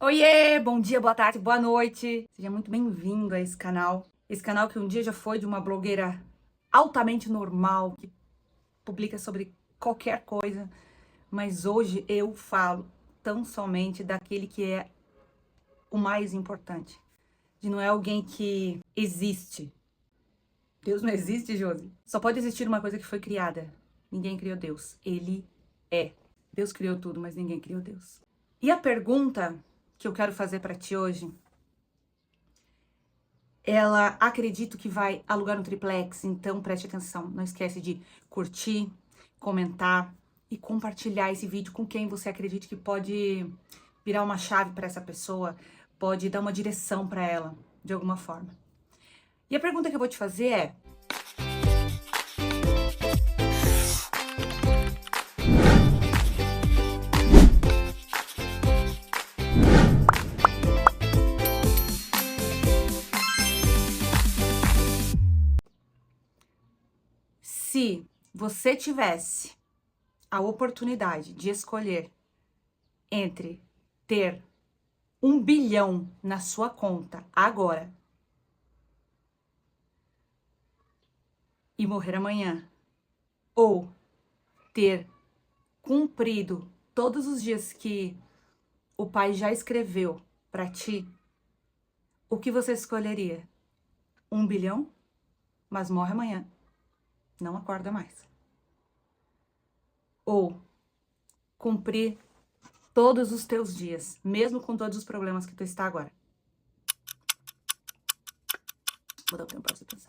Oiê, bom dia, boa tarde, boa noite. Seja muito bem-vindo a esse canal. Esse canal que um dia já foi de uma blogueira altamente normal, que publica sobre qualquer coisa, mas hoje eu falo tão somente daquele que é o mais importante. De não é alguém que existe. Deus não existe, Josi. Só pode existir uma coisa que foi criada. Ninguém criou Deus. Ele é. Deus criou tudo, mas ninguém criou Deus. E a pergunta que eu quero fazer para ti hoje, ela acredito que vai alugar um triplex, então preste atenção. Não esquece de curtir, comentar e compartilhar esse vídeo com quem você acredita que pode virar uma chave para essa pessoa, pode dar uma direção para ela, de alguma forma. E a pergunta que eu vou te fazer é: se você tivesse a oportunidade de escolher entre ter 1 bilhão na sua conta agora e morrer amanhã, ou ter cumprido todos os dias que o pai já escreveu para ti, o que você escolheria? 1 bilhão, mas morre amanhã, não acorda mais. Ou cumprir todos os teus dias, mesmo com todos os problemas que tu está agora. Vou dar o tempo para você pensar.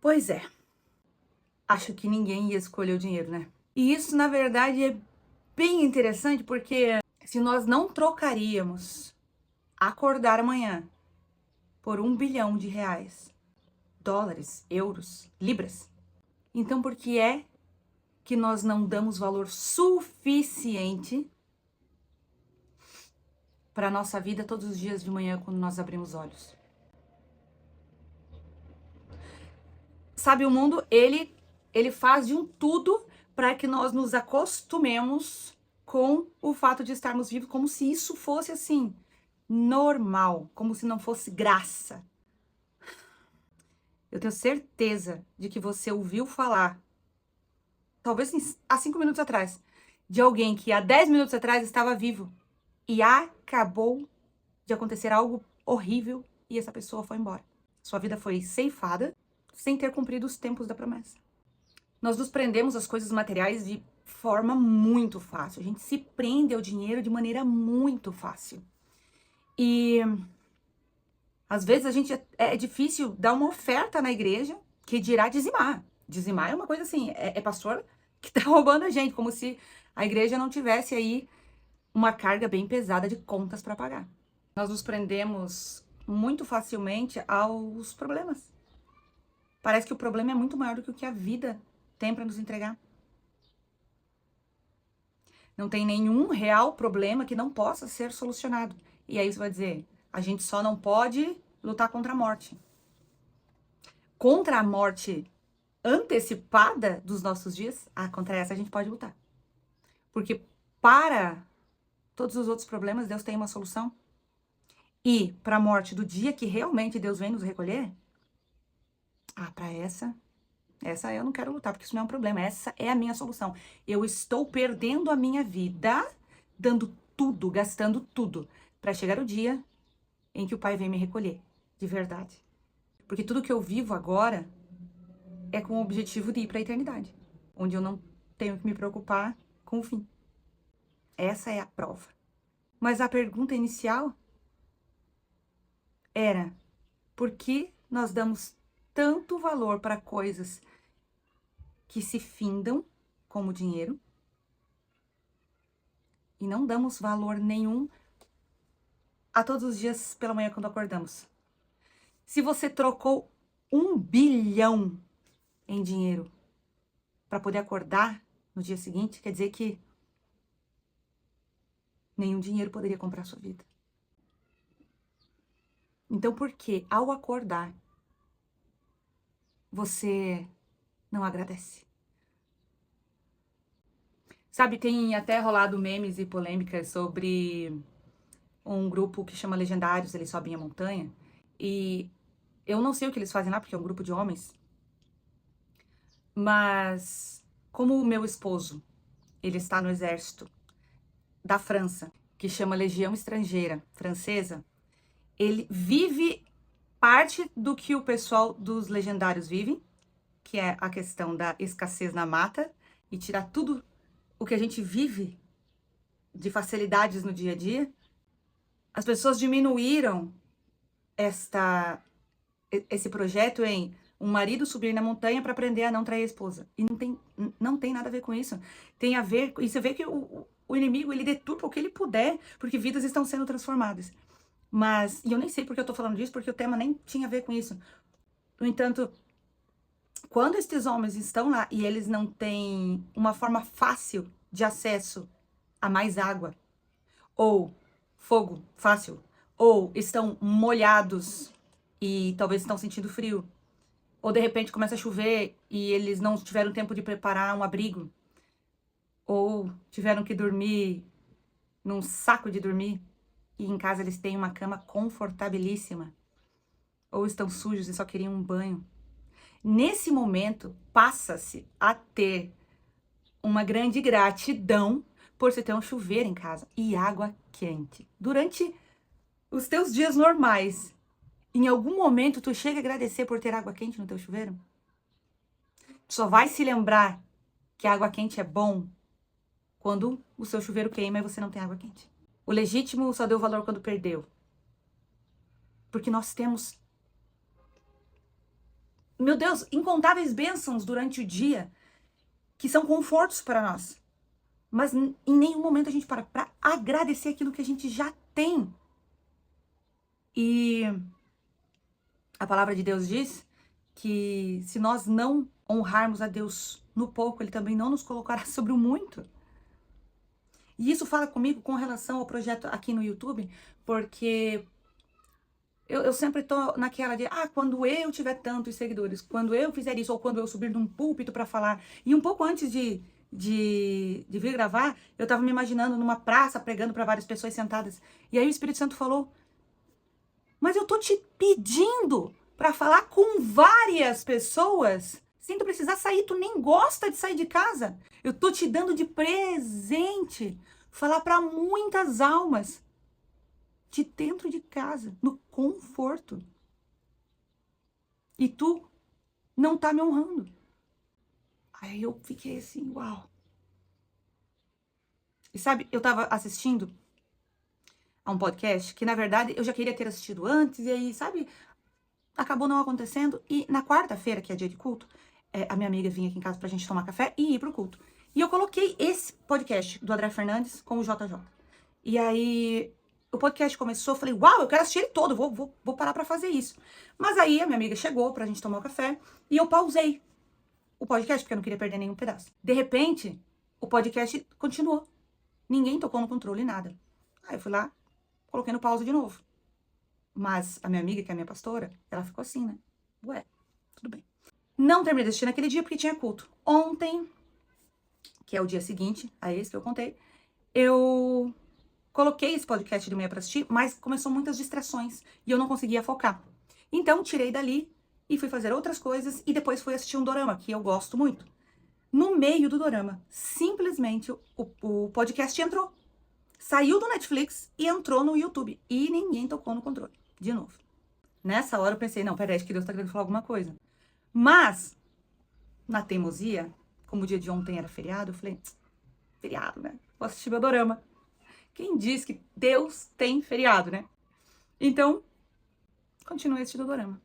Pois é, acho que ninguém ia escolher o dinheiro, né? E isso, na verdade, é bem interessante, porque se nós não trocaríamos acordar amanhã por 1 bilhão de reais, dólares, euros, libras, então por que é que nós não damos valor suficiente para a nossa vida todos os dias de manhã quando nós abrimos olhos? Sabe, o mundo, ele faz de um tudo para que nós nos acostumemos com o fato de estarmos vivos, como se isso fosse assim, normal, como se não fosse graça. Eu tenho certeza de que você ouviu falar, talvez há 5 minutos atrás, de alguém que há 10 minutos atrás estava vivo e acabou de acontecer algo horrível e essa pessoa foi embora. Sua vida foi ceifada sem ter cumprido os tempos da promessa. Nós nos prendemos às coisas materiais de forma muito fácil. A gente se prende ao dinheiro de maneira muito fácil. E às vezes a gente é difícil dar uma oferta na igreja, que dirá dizimar. Dizimar é uma coisa assim, é pastor que tá roubando a gente, como se a igreja não tivesse aí uma carga bem pesada de contas para pagar. Nós nos prendemos muito facilmente aos problemas. Parece que o problema é muito maior do que o que a vida tem para nos entregar. Não tem nenhum real problema que não possa ser solucionado. E aí você vai dizer, a gente só não pode lutar contra a morte. Contra a morte antecipada dos nossos dias, contra essa a gente pode lutar. Porque para todos os outros problemas, Deus tem uma solução. E para a morte do dia que realmente Deus vem nos recolher, para essa eu não quero lutar, porque isso não é um problema. Essa é a minha solução. Eu estou perdendo a minha vida, dando tudo, gastando tudo, para chegar o dia em que o Pai vem me recolher, de verdade. Porque tudo que eu vivo agora é com o objetivo de ir para a eternidade, onde eu não tenho que me preocupar com o fim. Essa é a prova. Mas a pergunta inicial era: por que nós damos tanto valor para coisas que se findam como dinheiro e não damos valor nenhum a todos os dias pela manhã quando acordamos? Se você trocou 1 bilhão em dinheiro para poder acordar no dia seguinte, quer dizer que nenhum dinheiro poderia comprar a sua vida. Então, por que ao acordar você não agradece? Sabe, tem até rolado memes e polêmicas sobre um grupo que chama Legendários, eles sobem a montanha. E eu não sei o que eles fazem lá, porque é um grupo de homens. Mas como o meu esposo, ele está no exército da França, que chama Legião Estrangeira Francesa, ele vive parte do que o pessoal dos Legendários vive, que é a questão da escassez na mata e tirar tudo o que a gente vive de facilidades no dia a dia. As pessoas diminuíram esse projeto em um marido subir na montanha para aprender a não trair a esposa. E não tem nada a ver com isso. Tem a ver... E você vê que o inimigo, ele deturpa o que ele puder, porque vidas estão sendo transformadas. Mas... E eu nem sei porque eu tô falando disso, porque o tema nem tinha a ver com isso. No entanto, quando esses homens estão lá e eles não têm uma forma fácil de acesso a mais água, ou fogo fácil, ou estão molhados e talvez estão sentindo frio, ou de repente começa a chover e eles não tiveram tempo de preparar um abrigo, ou tiveram que dormir num saco de dormir e em casa eles têm uma cama confortabilíssima, ou estão sujos e só queriam um banho. Nesse momento, passa-se a ter uma grande gratidão por você ter um chuveiro em casa e água quente. Durante os teus dias normais, em algum momento tu chega a agradecer por ter água quente no teu chuveiro? Tu só vai se lembrar que a água quente é bom quando o seu chuveiro queima e você não tem água quente. O legítimo só deu valor quando perdeu. Porque nós temos, meu Deus, incontáveis bênçãos durante o dia que são confortos para nós. Mas em nenhum momento a gente para agradecer aquilo que a gente já tem. E a palavra de Deus diz que se nós não honrarmos a Deus no pouco, Ele também não nos colocará sobre o muito. E isso fala comigo com relação ao projeto aqui no YouTube, porque eu sempre tô naquela de, quando eu tiver tantos seguidores, quando eu fizer isso, ou quando eu subir num púlpito para falar. E um pouco antes de vir gravar, eu tava me imaginando numa praça pregando para várias pessoas sentadas. E aí o Espírito Santo falou: mas eu tô te pedindo para falar com várias pessoas, sem tu precisar sair, tu nem gosta de sair de casa. Eu tô te dando de presente falar para muitas almas de dentro de casa, no conforto. E tu não tá me honrando. Aí eu fiquei assim, uau. E sabe, eu tava assistindo a um podcast que, na verdade, eu já queria ter assistido antes, e aí, sabe, acabou não acontecendo. E na quarta-feira, que é dia de culto, a minha amiga vinha aqui em casa pra gente tomar café e ir pro culto. E eu coloquei esse podcast do André Fernandes com o JJ. E aí o podcast começou, eu falei, uau, eu quero assistir ele todo, vou parar pra fazer isso. Mas aí a minha amiga chegou pra gente tomar o café e eu pausei o podcast, porque eu não queria perder nenhum pedaço. De repente, o podcast continuou. Ninguém tocou no controle, nada. Aí eu fui lá, coloquei no pausa de novo. Mas a minha amiga, que é a minha pastora, ela ficou assim, né? Ué, tudo bem. Não terminei de assistir naquele dia porque tinha culto. Ontem, que é o dia seguinte a esse que eu contei, eu coloquei esse podcast de manhã pra assistir, mas começou muitas distrações e eu não conseguia focar. Então, tirei dali e fui fazer outras coisas e depois fui assistir um dorama, que eu gosto muito. No meio do dorama, simplesmente o podcast entrou. Saiu do Netflix e entrou no YouTube. E ninguém tocou no controle. De novo. Nessa hora eu pensei, não, peraí, acho que Deus tá querendo falar alguma coisa. Mas, na teimosia, como o dia de ontem era feriado, eu falei, feriado, né? Vou assistir meu dorama. Quem diz que Deus tem feriado, né? Então, continuei assistindo o dorama.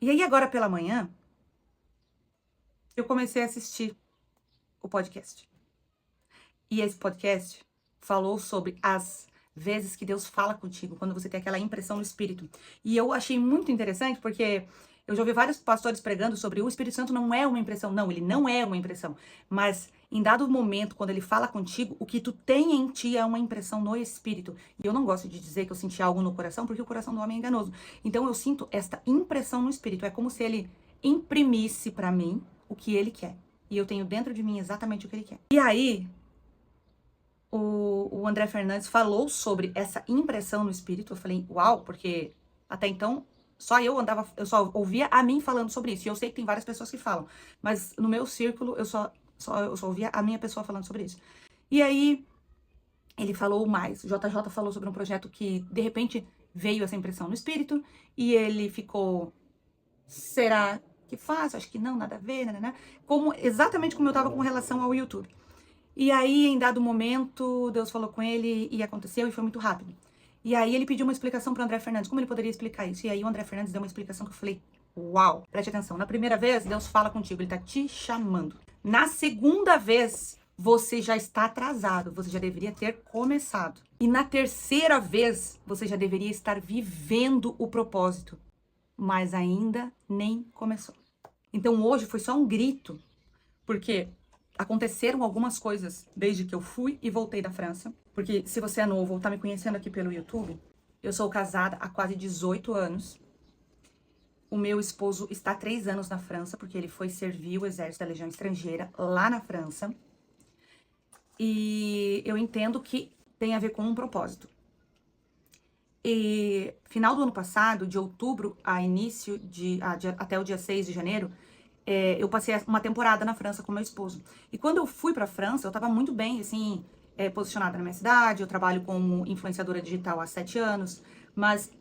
E aí, agora pela manhã, eu comecei a assistir o podcast. E esse podcast falou sobre as vezes que Deus fala contigo, quando você tem aquela impressão no Espírito. E eu achei muito interessante, porque eu já ouvi vários pastores pregando sobre o Espírito Santo não é uma impressão. Não, ele não é uma impressão. Mas em dado momento, quando ele fala contigo, o que tu tem em ti é uma impressão no Espírito. E eu não gosto de dizer que eu senti algo no coração, porque o coração do homem é enganoso. Então eu sinto esta impressão no Espírito. É como se ele imprimisse pra mim o que ele quer. E eu tenho dentro de mim exatamente o que ele quer. E aí, o André Fernandes falou sobre essa impressão no espírito. Eu falei, uau, porque até então eu só ouvia a mim falando sobre isso. E eu sei que tem várias pessoas que falam, mas no meu círculo eu só ouvia a minha pessoa falando sobre isso. E aí ele falou mais. O JJ falou sobre um projeto que de repente veio essa impressão no espírito e ele ficou, será que faz? Acho que não, nada a ver, né? Exatamente como eu tava com relação ao YouTube. E aí, em dado momento, Deus falou com ele e aconteceu e foi muito rápido. E aí ele pediu uma explicação para o André Fernandes, como ele poderia explicar isso? E aí o André Fernandes deu uma explicação que eu falei, uau, preste atenção. Na primeira vez, Deus fala contigo, ele tá te chamando. Na segunda vez, você já está atrasado, você já deveria ter começado. E na terceira vez, você já deveria estar vivendo o propósito, mas ainda nem começou. Então hoje foi só um grito, porque aconteceram algumas coisas desde que eu fui e voltei da França. Porque se você é novo ou tá me conhecendo aqui pelo YouTube, eu sou casada há quase 18 anos. O meu esposo está há 3 anos na França, porque ele foi servir o exército da Legião Estrangeira lá na França. E eu entendo que tem a ver com um propósito. E final do ano passado, de outubro até o dia 6 de janeiro, eu passei uma temporada na França com meu esposo. E quando eu fui pra França, eu tava muito bem, assim, posicionada na minha cidade. Eu trabalho como influenciadora digital há 7 anos, mas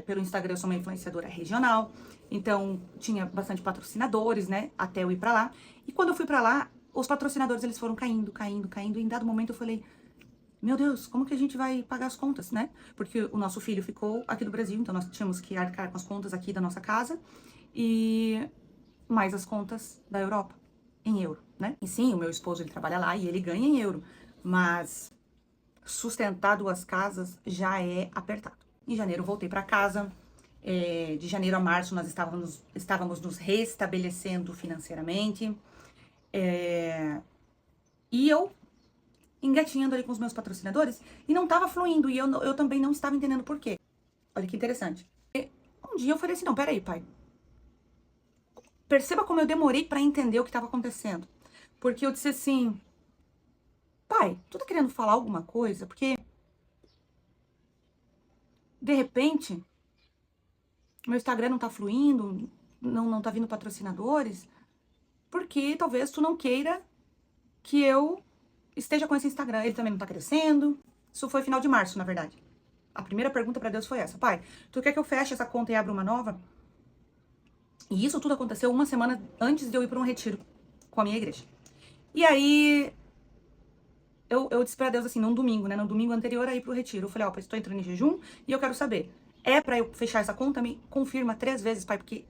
pelo Instagram eu sou uma influenciadora regional. Então, tinha bastante patrocinadores, né, até eu ir pra lá. E quando eu fui pra lá, os patrocinadores, eles foram caindo. E em dado momento eu falei, meu Deus, como que a gente vai pagar as contas, né? Porque o nosso filho ficou aqui do Brasil, então nós tínhamos que arcar com as contas aqui da nossa casa. E mais as contas da Europa, em euro, né? E sim, o meu esposo, ele trabalha lá e ele ganha em euro, mas sustentar 2 casas já é apertado. Em janeiro eu voltei para casa, de janeiro a março nós estávamos nos restabelecendo financeiramente, e eu engatinhando ali com os meus patrocinadores, e não estava fluindo, e eu também não estava entendendo por quê. Olha que interessante. Um dia eu falei assim, não, peraí, pai, perceba como eu demorei pra entender o que tava acontecendo. Porque eu disse assim, pai, tu tá querendo falar alguma coisa? Porque, de repente, meu Instagram não tá fluindo, não tá vindo patrocinadores, porque talvez tu não queira que eu esteja com esse Instagram. Ele também não tá crescendo. Isso foi final de março, na verdade. A primeira pergunta pra Deus foi essa, pai, tu quer que eu feche essa conta e abra uma nova? E isso tudo aconteceu uma semana antes de eu ir pra um retiro com a minha igreja. E aí, eu disse pra Deus assim, num domingo, né? No domingo anterior a ir pro retiro. Eu falei, ó, pai, estou entrando em jejum e eu quero saber. É pra eu fechar essa conta? Me confirma 3 vezes, pai, porque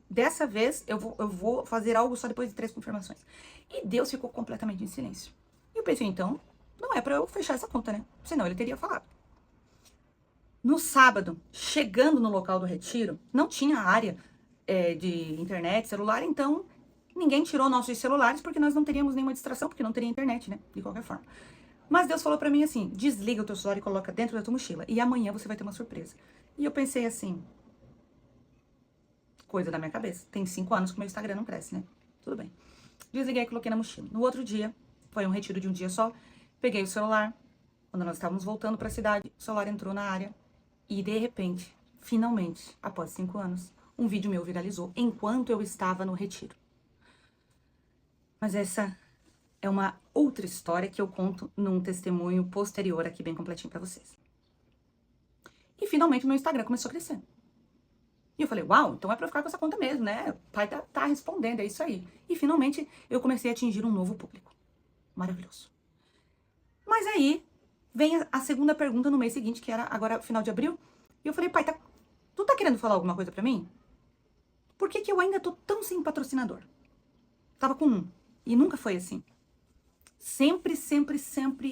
dessa vez eu vou fazer algo só depois de 3 confirmações. E Deus ficou completamente em silêncio. E eu pensei, então, não é pra eu fechar essa conta, né? Senão ele teria falado. No sábado, chegando no local do retiro, não tinha área de internet, celular, então ninguém tirou nossos celulares porque nós não teríamos nenhuma distração, porque não teria internet, né? De qualquer forma. Mas Deus falou pra mim assim, desliga o teu celular e coloca dentro da tua mochila. E amanhã você vai ter uma surpresa. E eu pensei assim, coisa da minha cabeça. Tem 5 anos que o meu Instagram não cresce, né? Tudo bem. Desliguei e coloquei na mochila. No outro dia, foi um retiro de um dia só, peguei o celular. Quando nós estávamos voltando pra cidade, o celular entrou na área. E de repente, finalmente, após 5 anos, um vídeo meu viralizou enquanto eu estava no retiro. Mas essa é uma outra história que eu conto num testemunho posterior aqui bem completinho pra vocês. E finalmente o meu Instagram começou a crescer. E eu falei, uau, então é pra eu ficar com essa conta mesmo, né? O pai tá respondendo, é isso aí. E finalmente eu comecei a atingir um novo público. Maravilhoso. Mas aí vem a segunda pergunta no mês seguinte, que era agora final de abril. E eu falei, pai, tu tá querendo falar alguma coisa pra mim? Por que eu ainda tô tão sem patrocinador? Tava com um. E nunca foi assim. Sempre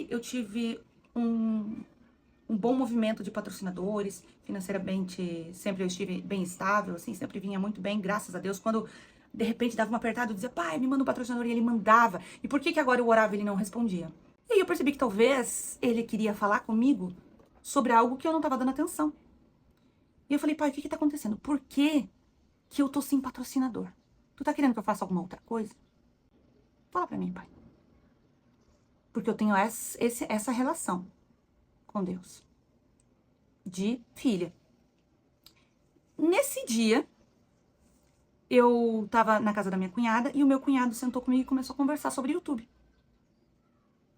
eu tive um bom movimento de patrocinadores, financeiramente, sempre eu estive bem estável, assim, sempre vinha muito bem, graças a Deus. Quando, de repente, dava uma apertada, eu dizia, pai, me manda um patrocinador, e ele mandava. E por que agora eu orava e ele não respondia? E aí eu percebi que talvez ele queria falar comigo sobre algo que eu não tava dando atenção. E eu falei, pai, o que tá acontecendo? Por que eu tô sem patrocinador? Tu tá querendo que eu faça alguma outra coisa? Fala pra mim, pai. Porque eu tenho essa relação com Deus. De filha. Nesse dia, eu tava na casa da minha cunhada e o meu cunhado sentou comigo e começou a conversar sobre YouTube.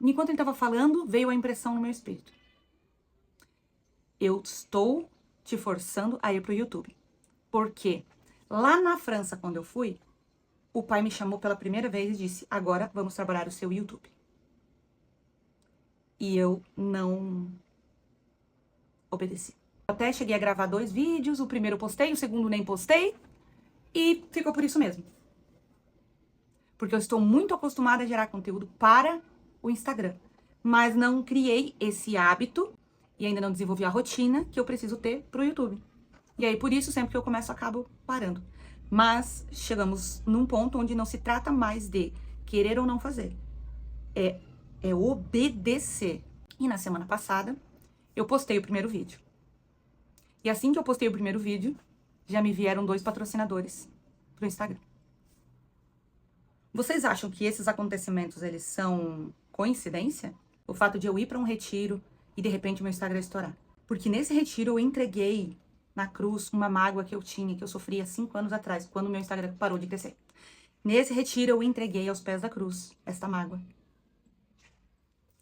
Enquanto ele tava falando, veio a impressão no meu espírito. Eu estou te forçando a ir pro YouTube. Porque lá na França, quando eu fui, o pai me chamou pela primeira vez e disse: agora vamos trabalhar o seu YouTube. E eu não obedeci. Até cheguei a gravar 2 vídeos, o primeiro eu postei, o segundo nem postei, e ficou por isso mesmo. Porque eu estou muito acostumada a gerar conteúdo para o Instagram, mas não criei esse hábito e ainda não desenvolvi a rotina que eu preciso ter pro YouTube. E aí, por isso, sempre que eu começo, eu acabo parando. Mas chegamos num ponto onde não se trata mais de querer ou não fazer. É obedecer. E na semana passada, eu postei o primeiro vídeo. E assim que eu postei o primeiro vídeo, já me vieram 2 patrocinadores pro Instagram. Vocês acham que esses acontecimentos, eles são coincidência? O fato de eu ir para um retiro e de repente meu Instagram estourar. Porque nesse retiro eu entreguei na cruz uma mágoa que eu tinha, que eu sofria 5 anos atrás, quando meu Instagram parou de crescer. Nesse retiro eu entreguei aos pés da cruz esta mágoa.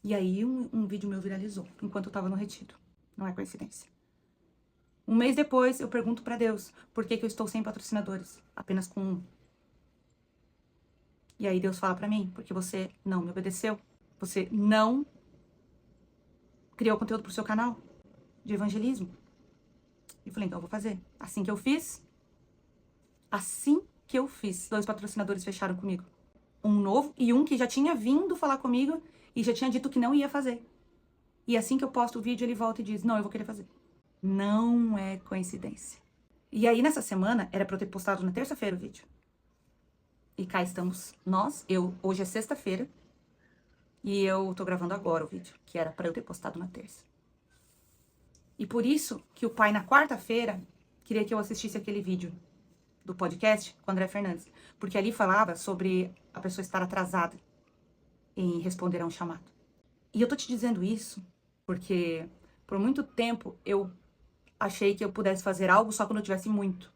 E aí um vídeo meu viralizou, enquanto eu tava no retiro. Não é coincidência. Um mês depois eu pergunto pra Deus, por que eu estou sem patrocinadores? Apenas com um. E aí Deus fala pra mim, porque você não me obedeceu. Você não criou conteúdo pro seu canal de evangelismo. Eu falei, então eu vou fazer. Assim que eu fiz, 2 patrocinadores fecharam comigo. Um novo e um que já tinha vindo falar comigo e já tinha dito que não ia fazer. E assim que eu posto o vídeo, ele volta e diz, não, eu vou querer fazer. Não é coincidência. E aí, nessa semana, era pra eu ter postado na terça-feira o vídeo. E cá estamos nós, hoje é sexta-feira, e eu tô gravando agora o vídeo, que era pra eu ter postado na terça. E por isso que o pai, na quarta-feira, queria que eu assistisse aquele vídeo do podcast com o André Fernandes. Porque ali falava sobre a pessoa estar atrasada em responder a um chamado. E eu tô te dizendo isso porque por muito tempo eu achei que eu pudesse fazer algo só quando eu tivesse muito.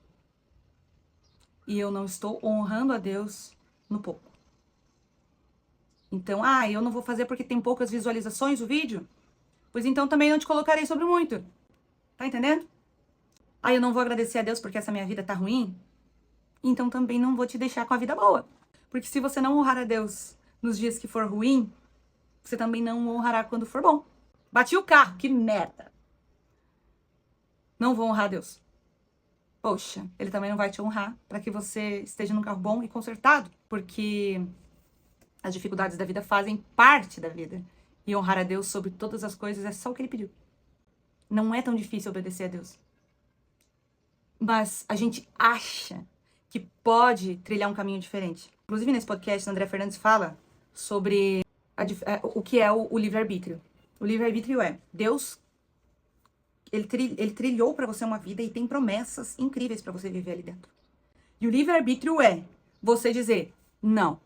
E eu não estou honrando a Deus no pouco. Então, eu não vou fazer porque tem poucas visualizações o vídeo? Pois então também não te colocarei sobre muito. Tá entendendo? Eu não vou agradecer a Deus porque essa minha vida tá ruim? Então também não vou te deixar com a vida boa. Porque se você não honrar a Deus nos dias que for ruim, você também não honrará quando for bom. Bati o carro, que merda. Não vou honrar a Deus. Poxa, ele também não vai te honrar para que você esteja num carro bom e consertado, porque as dificuldades da vida fazem parte da vida. E honrar a Deus sobre todas as coisas é só o que ele pediu. Não é tão difícil obedecer a Deus. Mas a gente acha que pode trilhar um caminho diferente. Inclusive, nesse podcast, o André Fernandes fala sobre o que é o livre-arbítrio. O livre-arbítrio é Deus, ele trilhou para você uma vida e tem promessas incríveis para você viver ali dentro. E o livre-arbítrio é você dizer, não,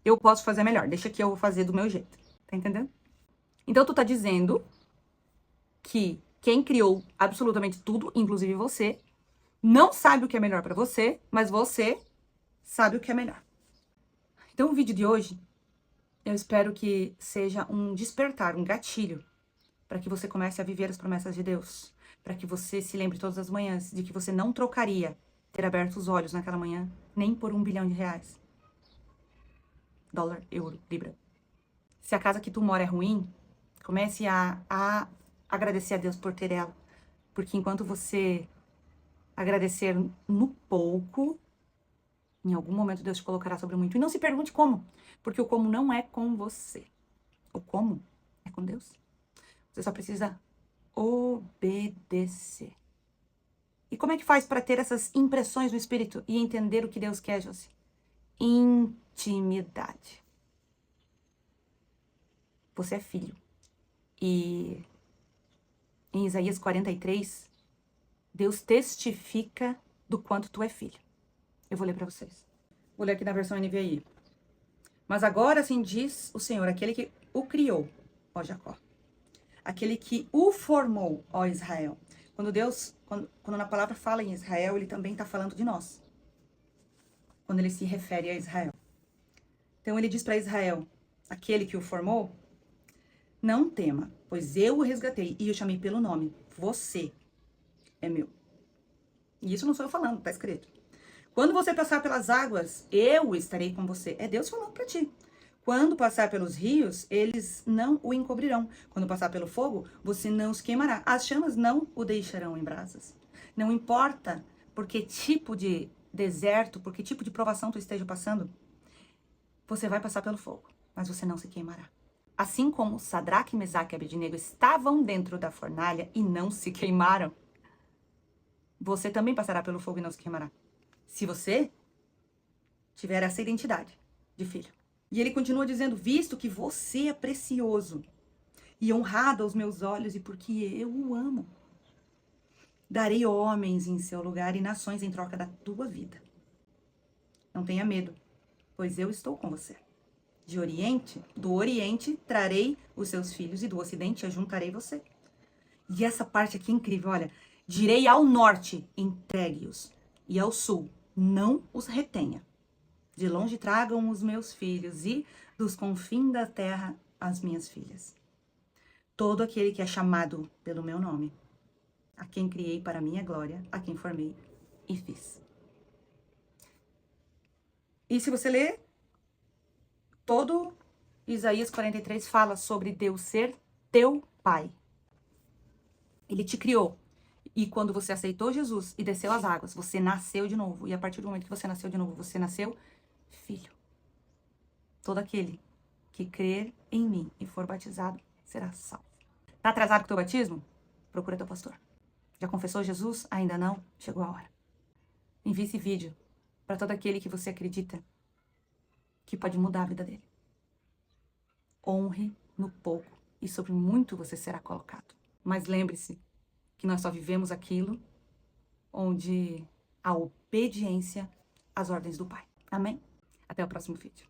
eu posso fazer melhor, deixa que eu vou fazer do meu jeito. Tá entendendo? Então, tu tá dizendo que quem criou absolutamente tudo, inclusive você, não sabe o que é melhor pra você, mas você sabe o que é melhor. Então, o vídeo de hoje, eu espero que seja um despertar, um gatilho, para que você comece a viver as promessas de Deus, para que você se lembre todas as manhãs de que você não trocaria ter aberto os olhos naquela manhã, nem por R$1 bilhão. Dólar, euro, libra. Se a casa que tu mora é ruim, comece a agradecer a Deus por ter ela. Porque enquanto você agradecer no pouco, em algum momento Deus te colocará sobre muito. E não se pergunte como, porque o como não é com você. O como é com Deus. Você só precisa obedecer. E como é que faz para ter essas impressões no espírito e entender o que Deus quer, Josi? Intimidade. Você é filho. E em Isaías 43, Deus testifica do quanto tu é filho. Eu vou ler para vocês. Vou ler aqui na versão NVI. Mas agora assim diz o Senhor, aquele que o criou, ó Jacó, aquele que o formou, ó Israel. Quando Deus, quando na palavra fala em Israel, ele também está falando de nós. Quando ele se refere a Israel. Então ele diz para Israel, aquele que o formou, não tema, pois eu o resgatei e o chamei pelo nome. Você é meu. E isso não sou eu falando, tá escrito. Quando você passar pelas águas, eu estarei com você. É Deus falando para ti. Quando passar pelos rios, eles não o encobrirão. Quando passar pelo fogo, você não os queimará. As chamas não o deixarão em brasas. Não importa por que tipo de deserto, por que tipo de provação tu esteja passando, você vai passar pelo fogo, mas você não se queimará. Assim como Sadraque, Mesaque e Abednego estavam dentro da fornalha e não se queimaram, você também passará pelo fogo e não se queimará. Se você tiver essa identidade de filho. E ele continua dizendo, visto que você é precioso e honrado aos meus olhos e porque eu o amo, darei homens em seu lugar e nações em troca da tua vida. Não tenha medo, pois eu estou com você. Do Oriente, trarei os seus filhos e do Ocidente ajuntarei você. E essa parte aqui é incrível, olha. Direi ao norte, entregue-os, e ao sul, não os retenha. De longe tragam os meus filhos e dos confins da terra as minhas filhas. Todo aquele que é chamado pelo meu nome, a quem criei para minha glória, a quem formei e fiz. E se você ler, todo Isaías 43 fala sobre Deus ser teu pai. Ele te criou. E quando você aceitou Jesus e desceu as águas, você nasceu de novo. E a partir do momento que você nasceu de novo, você nasceu filho. Todo aquele que crer em mim e for batizado será salvo. Tá atrasado com o teu batismo? Procura teu pastor. Já confessou Jesus? Ainda não? Chegou a hora. Envie esse vídeo para todo aquele que você acredita que pode mudar a vida dele. Honre no pouco e sobre muito você será colocado. Mas lembre-se que nós só vivemos aquilo onde a obediência às ordens do Pai. Amém? Até o próximo vídeo.